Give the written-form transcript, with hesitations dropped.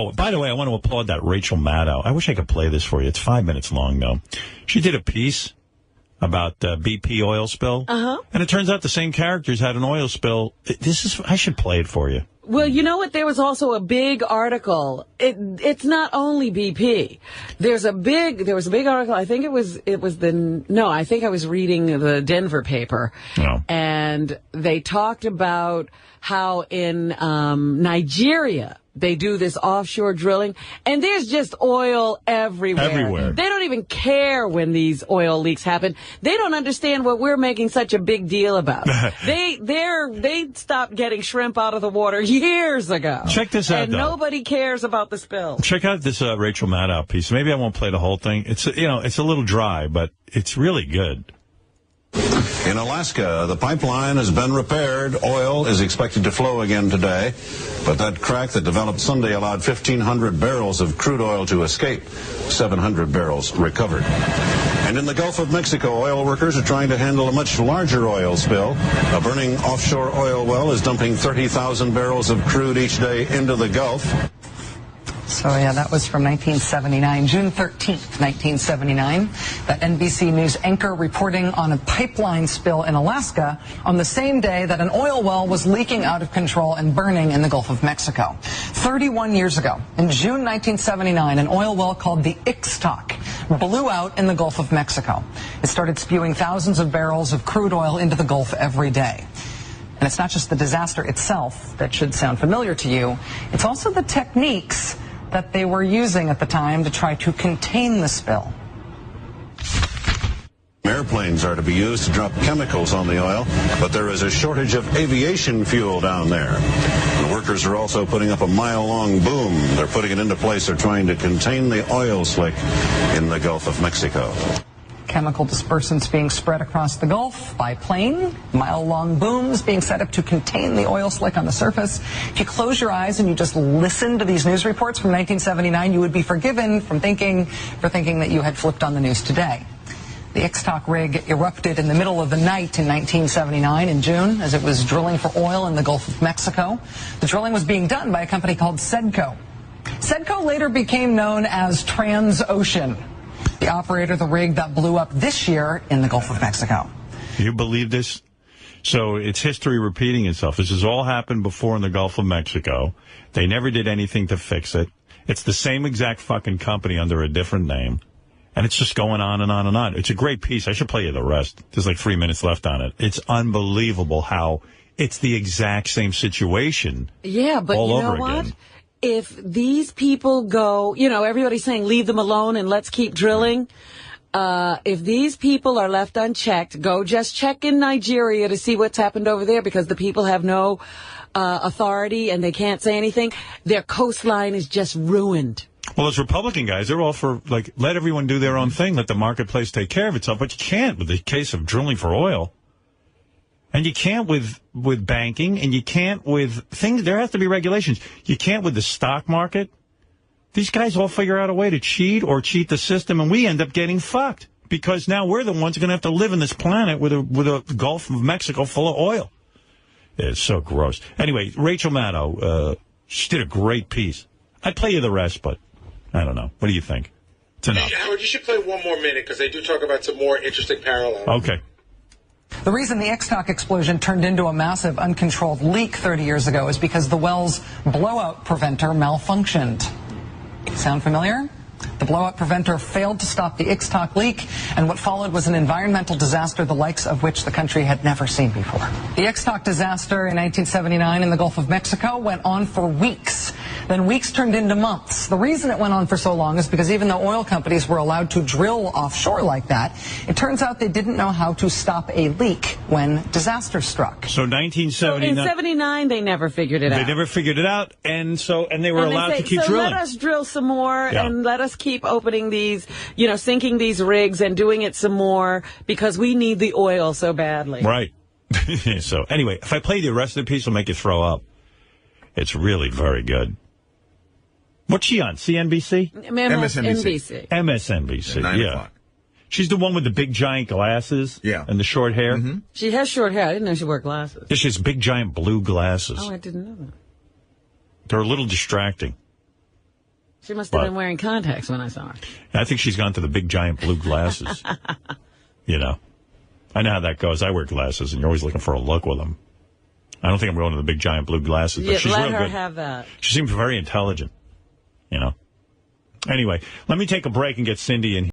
Oh, by the way, I want to applaud that Rachel Maddow. I wish I could play this for you. It's 5 minutes long, though. She did a piece about BP oil spill. And it turns out the same characters had an oil spill. I should play it for you. Well, you know what? There was also a big article. It's not only BP. There was a big article. I think I think I was reading the Denver paper. Oh. And they talked about how in Nigeria they do this offshore drilling, and there's just oil everywhere. They don't even care when these oil leaks happen. They don't understand what we're making such a big deal about. They stopped getting shrimp out of the water years ago. Check this out, and though. Nobody cares about the spill. Check out this Rachel Maddow piece. Maybe I won't play the whole thing. It's a little dry, but it's really good. In Alaska, the pipeline has been repaired. Oil is expected to flow again today. But that crack that developed Sunday allowed 1,500 barrels of crude oil to escape. 700 barrels recovered. And in the Gulf of Mexico, oil workers are trying to handle a much larger oil spill. A burning offshore oil well is dumping 30,000 barrels of crude each day into the Gulf. So, yeah, that was from 1979, June 13th, 1979. That NBC News anchor reporting on a pipeline spill in Alaska on the same day that an oil well was leaking out of control and burning in the Gulf of Mexico. 31 years ago, in June 1979, an oil well called the Ixtoc blew out in the Gulf of Mexico. It started spewing thousands of barrels of crude oil into the Gulf every day. And it's not just the disaster itself that should sound familiar to you, it's also the techniques that they were using at the time to try to contain the spill. Airplanes are to be used to drop chemicals on the oil, but there is a shortage of aviation fuel down there. The workers are also putting up a mile-long boom. They're putting it into place. They're trying to contain the oil slick in the Gulf of Mexico. Chemical dispersants being spread across the Gulf by plane, mile-long booms being set up to contain the oil slick on the surface. If you close your eyes and you just listen to these news reports from 1979, you would be forgiven for thinking that you had flipped on the news today. The Ixtoc rig erupted in the middle of the night in 1979 in June as it was drilling for oil in the Gulf of Mexico. The drilling was being done by a company called Sedco. Sedco later became known as Transocean, the operator of the rig that blew up this year in the Gulf of Mexico. You believe this? So it's history repeating itself. This has all happened before in the Gulf of Mexico. They never did anything to fix it. It's the same exact fucking company under a different name. And it's just going on and on and on. It's a great piece. I should play you the rest. There's like 3 minutes left on it. It's unbelievable how it's the exact same situation. Yeah, but all you know over what? again. If these people go, everybody's saying leave them alone and let's keep drilling. If these people are left unchecked, go just check in Nigeria to see what's happened over there, because the people have no authority and they can't say anything. Their coastline is just ruined. Well, those Republican guys, they're all for, let everyone do their own thing, let the marketplace take care of itself. But you can't with the case of drilling for oil. And you can't with banking, and you can't with things. There has to be regulations. You can't with the stock market. These guys all figure out a way to cheat or cheat the system, and we end up getting fucked because now we're the ones who are going to have to live in this planet with a Gulf of Mexico full of oil. It's so gross. Anyway, Rachel Maddow, she did a great piece. I'd play you the rest, but I don't know. What do you think? It's enough. Howard, you should play one more minute because they do talk about some more interesting parallels. Okay. The reason the Ixtoc explosion turned into a massive uncontrolled leak 30 years ago is because the well's blowout preventer malfunctioned. Sound familiar? The blowout preventer failed to stop the Ixtoc leak, and what followed was an environmental disaster the likes of which the country had never seen before. The Ixtoc disaster in 1979 in the Gulf of Mexico went on for weeks. Then weeks turned into months. The reason it went on for so long is because even though oil companies were allowed to drill offshore like that, it turns out they didn't know how to stop a leak when disaster struck. So 1979. So in 79, they never figured it out. They never figured it out, and they were allowed to keep drilling. So let us drill some more, and let us keep opening these, sinking these rigs and doing it some more because we need the oil so badly. Right. So anyway, if I play the rest of the piece, it'll make you throw up. It's really very good. What's she on? CNBC? MSNBC. MSNBC, yeah. She's the one with the big giant glasses and the short hair. Mm-hmm. She has short hair. I didn't know she wore glasses. She has big giant blue glasses. Oh, I didn't know that. They're a little distracting. She must have been wearing contacts when I saw her. I think she's gone to the big, giant blue glasses. You know. I know how that goes. I wear glasses, and you're always looking for a look with them. I don't think I'm going to the big, giant blue glasses, but she's let real her good. have that. She seems very intelligent, you know. Anyway, let me take a break and get Cindy in here.